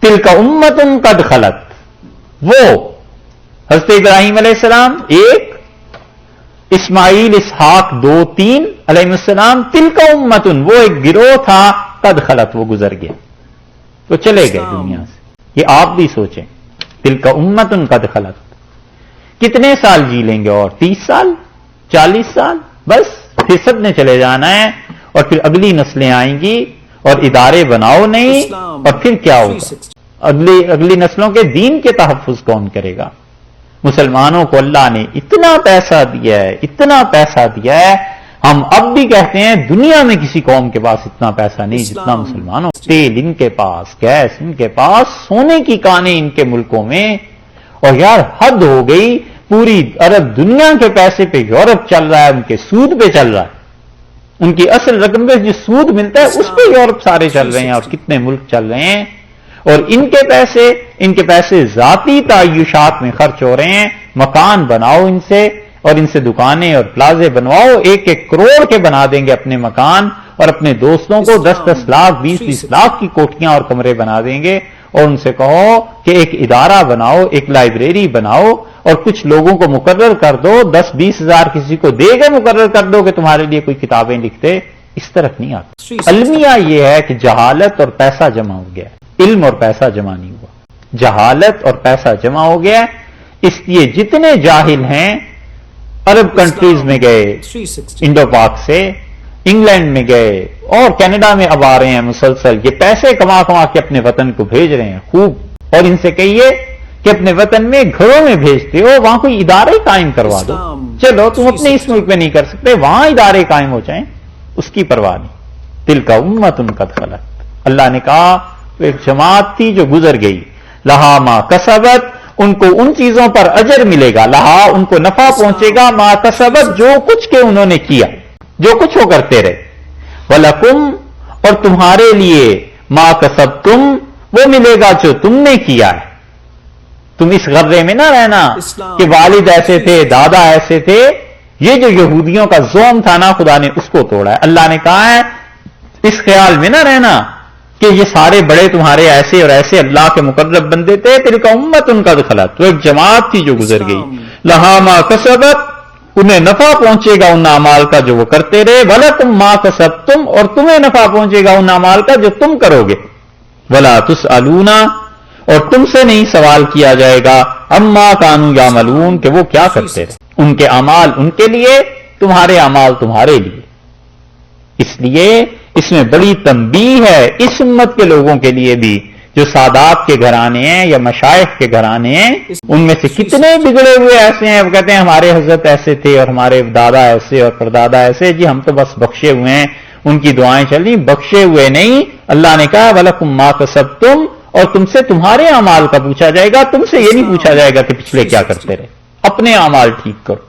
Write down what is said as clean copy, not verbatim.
تلک امت قد خلت، وہ حضرت ابراہیم علیہ السلام ایک، اسماعیل اسحاق دو تین علیہ السلام، تلک امت وہ ایک گروہ تھا، قد خلت وہ گزر گیا، وہ چلے گئے دنیا سے. یہ آپ بھی سوچیں، تلک امت قد خلت، کتنے سال جی لیں گے؟ اور 30 سال 40 سال، بس پھر سب نے چلے جانا ہے، اور پھر اگلی نسلیں آئیں گی، اور ادارے بناؤ نہیں، اور پھر کیا ہوگا؟ اگلی نسلوں کے دین کے تحفظ کون کرے گا؟ مسلمانوں کو اللہ نے اتنا پیسہ دیا ہے، اتنا پیسہ دیا ہے، ہم اب بھی کہتے ہیں دنیا میں کسی قوم کے پاس اتنا پیسہ نہیں جتنا مسلمانوں. تیل ان کے پاس، گیس ان کے پاس، سونے کی کانیں ان کے ملکوں میں. اور یار حد ہو گئی، پوری عرب دنیا کے پیسے پہ یورپ چل رہا ہے، ان کے سود پہ چل رہا ہے، ان کی اصل رقم پہ جو سود ملتا ہے اس پہ یورپ سارے چل رہے ہیں، اور کتنے ملک چل رہے ہیں. اور ان کے پیسے ذاتی تعیشات میں خرچ ہو رہے ہیں. مکان بناؤ ان سے، اور ان سے دکانیں اور پلازے بنواؤ، 1-1 کروڑ کے بنا دیں گے اپنے مکان، اور اپنے دوستوں کو 10-10 لاکھ 20-20 لاکھ کی کوٹھیاں اور کمرے بنا دیں گے. اور ان سے کہو کہ ایک ادارہ بناؤ، ایک لائبریری بناؤ، اور کچھ لوگوں کو مقرر کر دو، 10-20 ہزار کسی کو دے کے مقرر کر دو کہ تمہارے لیے کوئی کتابیں لکھتے. اس طرف نہیں آتا. المیہ یہ ہے کہ جہالت اور پیسہ جمع ہو گیا، علم اور پیسہ جمع نہیں ہوا. جہالت اور پیسہ جمع ہو گیا، اس لیے جتنے جاہل ہیں عرب کنٹریز میں گئے، انڈو پاک سے انگلینڈ میں گئے، اور کینیڈا میں اب آ رہے ہیں مسلسل. یہ پیسے کما کما کے اپنے وطن کو بھیج رہے ہیں خوب. اور ان سے کہیے کہ اپنے وطن میں گھروں میں بھیجتے ہو، وہاں کوئی ادارے قائم کروا دو. چلو تم اپنے اس ملک میں نہیں کر سکتے، وہاں ادارے قائم ہو جائیں، اس کی پرواہ نہیں. تلک امت قد خلت، اللہ نے کہا ایک جماعت تھی جو گزر گئی. لہا ما کسبت، ان کو ان چیزوں پر اجر ملے گا، لہا ان کو نفع پہنچے گا، ما کسبت جو کچھ کہ انہوں نے کیا، جو کچھ وہ کرتے رہے. وَلَكُمْ اور تمہارے لیے ما کسبتم وہ ملے گا جو تم نے کیا ہے. تم اس غرے میں نہ رہنا کہ والد ایسے تھے، دادا ایسے تھے. یہ جو یہودیوں کا زوم تھا نا، خدا نے اس کو توڑا ہے. اللہ نے کہا ہے اس خیال میں نہ رہنا کہ یہ سارے بڑے تمہارے ایسے اور ایسے اللہ کے مقرب بندے تھے. تلک امت قد خلت، تو ایک جماعت تھی جو گزر گئی. لہا ما کسبت انہیں نفع پہنچے گا ان اعمال کا جو وہ کرتے رہے. وَلَكُمْ مَا كَسَبْتُمْ اور تمہیں نفع پہنچے گا ان اعمال کا جو تم کرو گے. وَلَا تُسْأَلُونَ اور تم سے نہیں سوال کیا جائے گا عَمَّا كَانُوا يَعْمَلُونَ کہ وہ کیا کرتے رہے. ان کے اعمال ان کے لیے، تمہارے اعمال تمہارے لیے. اس لیے اس میں بڑی تنبیہ ہے اس امت کے لوگوں کے لیے بھی جو سادات کے گھرانے ہیں یا مشائخ کے گھرانے ہیں. ان میں سے کتنے بگڑے ہوئے ایسے ہیں، وہ کہتے ہیں ہمارے حضرت ایسے تھے اور ہمارے دادا ایسے اور پردادا ایسے. جی ہم تو بس بخشے ہوئے ہیں، ان کی دعائیں چل رہی، بخشے ہوئے نہیں. اللہ نے کہا وَلَكُمْ مَا كَسَبْتُمْ اور تم سے تمہارے اعمال کا پوچھا جائے گا. تم سے یہ نہیں پوچھا جائے گا کہ پچھلے کیا کرتے رہے. اپنے اعمال ٹھیک کرو.